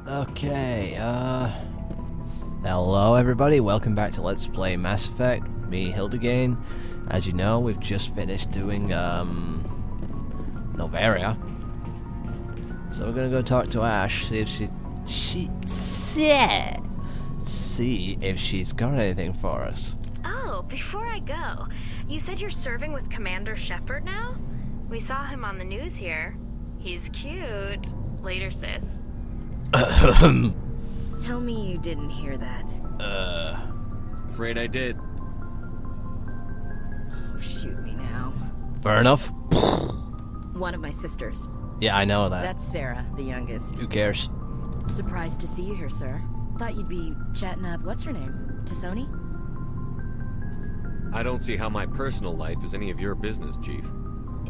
Okay, hello everybody, welcome back to Let's Play Mass Effect, me, Hildegane. As you know, we've just finished doing, Novaria. So we're gonna go talk to Ash, see if see if she's got anything for us. Oh, before I go, you said you're serving with Commander Shepard now? We saw him on the news here. He's cute. Later, sis. Tell me you didn't hear that. Afraid I did. Oh, shoot me now. Fair enough. One of my sisters. Yeah, I know that. That's Sarah, the youngest. Who cares? Surprised to see you here, sir. Thought you'd be chatting up, what's her name? Tassoni? I don't see how my personal life is any of your business, Chief.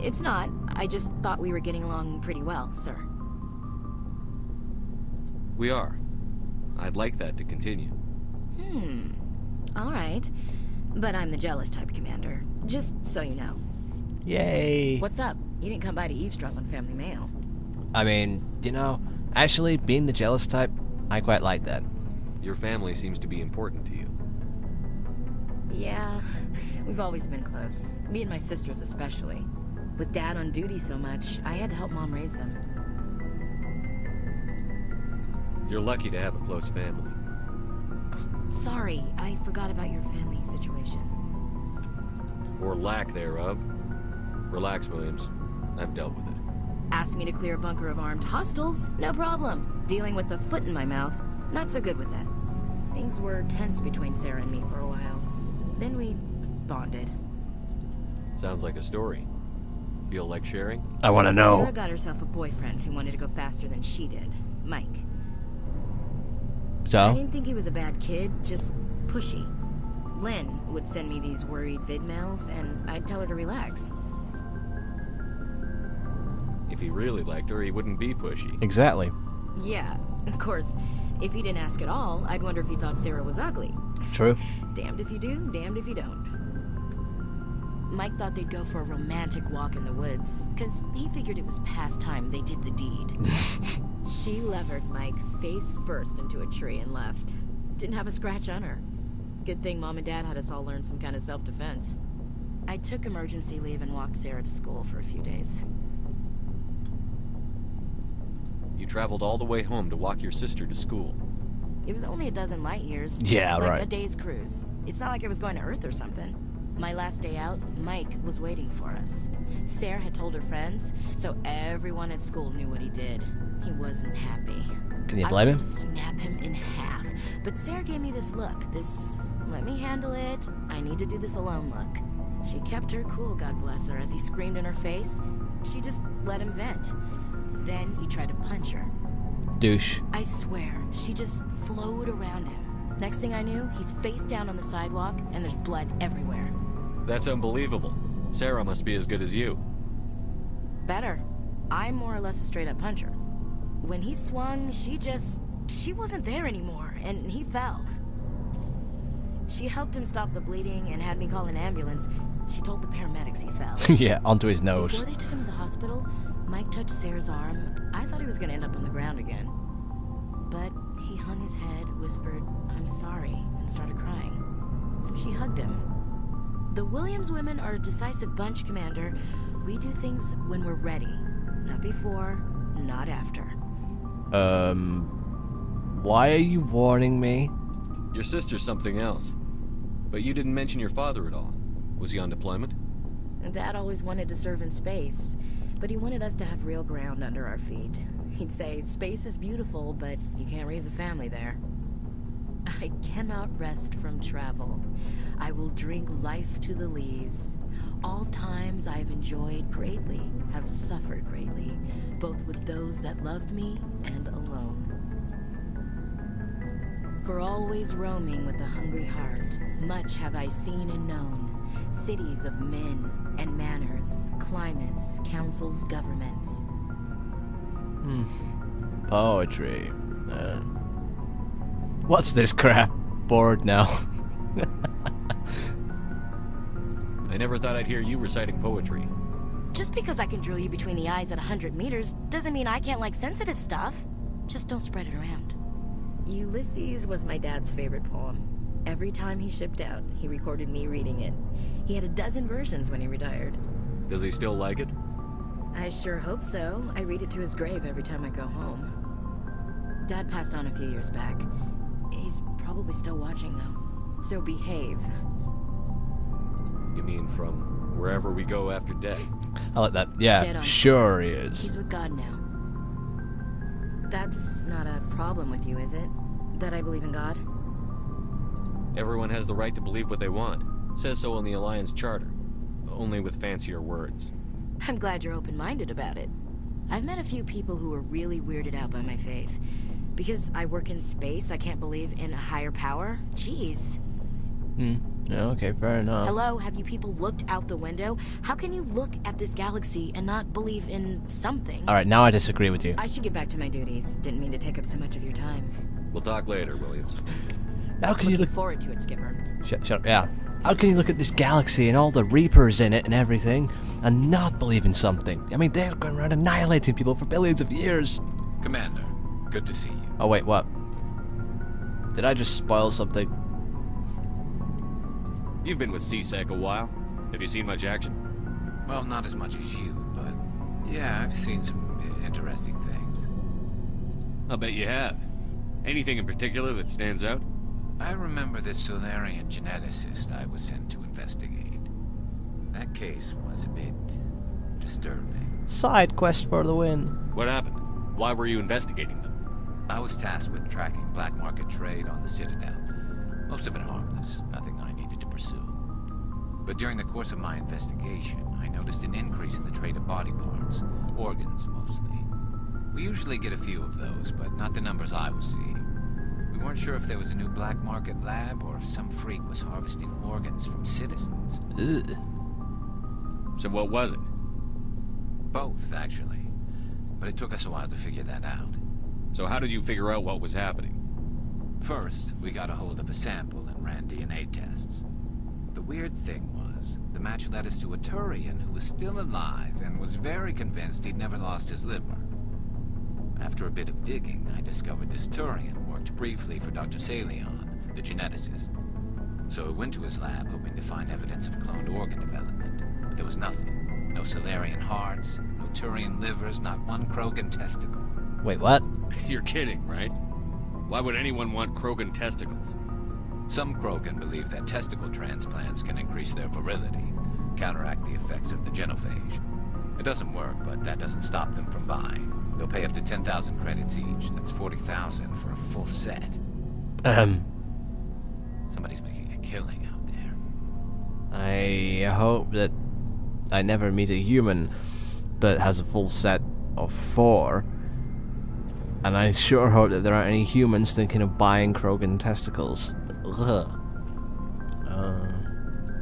It's not. I just thought we were getting along pretty well, sir. We are. I'd like that to continue. Alright. But I'm the jealous type commander. Just so you know. Yay. What's up? You didn't come by to eavesdrop on Family Mail. I mean, you know, actually, being the jealous type, I quite like that. Your family seems to be important to you. Yeah, we've always been close. Me and my sisters especially. With Dad on duty so much, I had to help Mom raise them. You're lucky to have a close family. Sorry, I forgot about your family situation. Or lack thereof. Relax, Williams. I've dealt with it. Asked me to clear a bunker of armed hostiles? No problem. Dealing with the foot in my mouth? Not so good with that. Things were tense between Sarah and me for a while. Then we bonded. Sounds like a story. Feel like sharing? I want to know. Sarah got herself a boyfriend who wanted to go faster than she did. Mike. I So? didn't think he was a bad kid, just pushy. Lynn would send me these worried vid mails, and I'd tell her to relax. If he really liked her, he wouldn't be pushy. Exactly. Yeah, of course. If he didn't ask at all, I'd wonder if he thought Sarah was ugly. True. Damned if you do, damned if you don't. Mike thought they'd go for a romantic walk in the woods, because he figured it was past time they did the deed. She levered Mike face first into a tree and left. Didn't have a scratch on her. Good thing Mom and Dad had us all learn some kind of self-defense. I took emergency leave and walked Sarah to school for a few days. You traveled all the way home to walk your sister to school. It was only a dozen light years. Yeah, like right. a day's cruise. It's not like I was going to Earth or something. My last day out, Mike was waiting for us. Sarah had told her friends, so everyone at school knew what he did. He wasn't happy. Can you I blame him? wanted to snap him in half, but Sarah gave me this look, this let me handle it, I need to do this alone look. She kept her cool, God bless her, as he screamed in her face. She just let him vent. Then he tried to punch her. Douche. I swear, she just flowed around him. Next thing I knew, he's face down on the sidewalk, and there's blood everywhere. That's unbelievable. Sarah must be as good as you. Better. I'm more or less a straight-up puncher. When he swung, she wasn't there anymore, and he fell. She helped him stop the bleeding and had me call an ambulance. She told the paramedics he fell. Yeah, onto his nose. Before they took him to the hospital, Mike touched Sarah's arm. I thought he was gonna end up on the ground again. But he hung his head, whispered, "I'm sorry," and started crying. And she hugged him. The Williams women are a decisive bunch, Commander. We do things when we're ready. Not before, not after. Why are you warning me? Your sister's something else. But you didn't mention your father at all. Was he on deployment? Dad always wanted to serve in space, but he wanted us to have real ground under our feet. He'd say, space is beautiful, but you can't raise a family there. I cannot rest from travel. I will drink life to the lees. All times I've enjoyed greatly, have suffered greatly, both with those that loved me and alone. For always roaming with a hungry heart, much have I seen and known, cities of men and manners, climates, councils, governments. Poetry. What's this crap? Bored now. I never thought I'd hear you reciting poetry. Just because I can drill you between the eyes at 100 meters doesn't mean I can't like sensitive stuff. Just don't spread it around. Ulysses was my dad's favorite poem. Every time he shipped out, he recorded me reading it. He had a dozen versions when he retired. Does he still like it? I sure hope so. I read it to his grave every time I go home. Dad passed on a few years back. He's probably still watching, though. So behave. You mean from wherever we go after death? I like that. Dead Yeah, on. sure he is. He's with God now. That's not a problem with you, is it? That I believe in God? Everyone has the right to believe what they want. Says so in the Alliance Charter. Only with fancier words. I'm glad you're open-minded about it. I've met a few people who are really weirded out by my faith. Because I work in space, I can't believe in a higher power? Jeez. Yeah, okay, fair enough. Hello, have you people looked out the window? How can you look at this galaxy and not believe in something? Alright, now I disagree with you. I should get back to my duties. Didn't mean to take up so much of your time. We'll talk later, Williams. How can you Looking look... forward to it, Skipper. Shut up, yeah. How can you look at this galaxy and all the Reapers in it and everything and not believe in something? I mean, they're going around annihilating people for billions of years. Commander, good to see you. Oh, wait, what? Did I just spoil something? You've been with CSEC a while. Have you seen much action? Well, not as much as you, but yeah, I've seen some interesting things. I'll bet you have. Anything in particular that stands out? I remember this Solarian geneticist I was sent to investigate. That case was a bit disturbing. Side quest for the win. What happened? Why were you investigating them? I was tasked with tracking black market trade on the Citadel. Most of it harmless, nothing I needed to pursue. But during the course of my investigation, I noticed an increase in the trade of body parts, organs mostly. We usually get a few of those, but not the numbers I was seeing. We weren't sure if there was a new black market lab or if some freak was harvesting organs from citizens. Ugh. So what was it? Both, actually. But it took us a while to figure that out. So how did you figure out what was happening? First, we got a hold of a sample and ran DNA tests. The weird thing was, the match led us to a Turian who was still alive and was very convinced he'd never lost his liver. After a bit of digging, I discovered this Turian worked briefly for Dr. Salion, the geneticist. So I went to his lab hoping to find evidence of cloned organ development, but there was nothing. No Solarian hearts, no Turian livers, not one Krogan testicle. Wait, what? You're kidding, right? Why would anyone want Krogan testicles? Some Krogan believe that testicle transplants can increase their virility, counteract the effects of the genophage. It doesn't work, but that doesn't stop them from buying. They'll pay up to 10,000 credits each. That's 40,000 for a full set. Somebody's making a killing out there. I hope that I never meet a human that has a full set of 4. And I sure hope that there aren't any humans thinking of buying Krogan testicles. Ugh.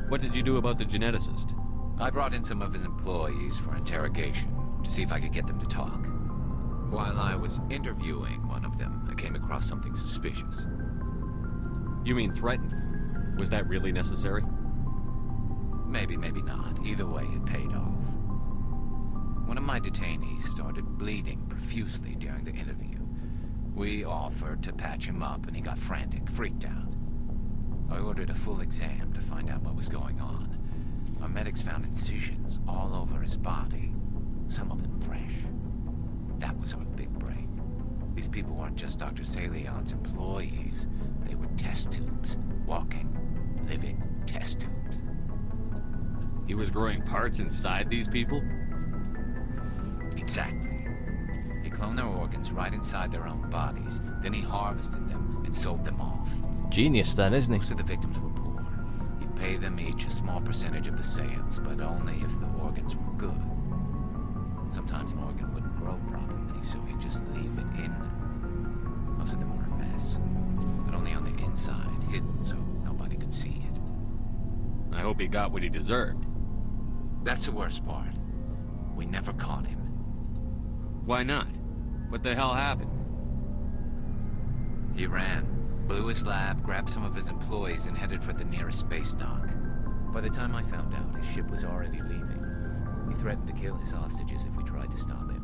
What did you do about the geneticist? I brought in some of his employees for interrogation to see if I could get them to talk. While I was interviewing one of them, I came across something suspicious. You mean threatened? Was that really necessary? Maybe, maybe not. Either way, it paid off. One of my detainees started bleeding profusely during the interview. We offered to patch him up, and he got frantic, freaked out. I ordered a full exam to find out what was going on. Our medics found incisions all over his body, some of them fresh. That was our big break. These people weren't just Dr. Salion's employees. They were test tubes. Walking, living test tubes. He was growing parts inside these people? Exactly. He cloned their organs right inside their own bodies. Then he harvested them and sold them off. Genius then, isn't he? Most of the victims were poor. He'd pay them each a small percentage of the sales, but only if the organs were good. Sometimes an organ wouldn't grow properly, so he'd just leave it in them. Most of them were a mess, but only on the inside, hidden so nobody could see it. I hope he got what he deserved. That's the worst part. We never caught him. Why not? What the hell happened? He ran, blew his lab, grabbed some of his employees, and headed for the nearest space dock. By the time I found out, his ship was already leaving. He threatened to kill his hostages if we tried to stop him.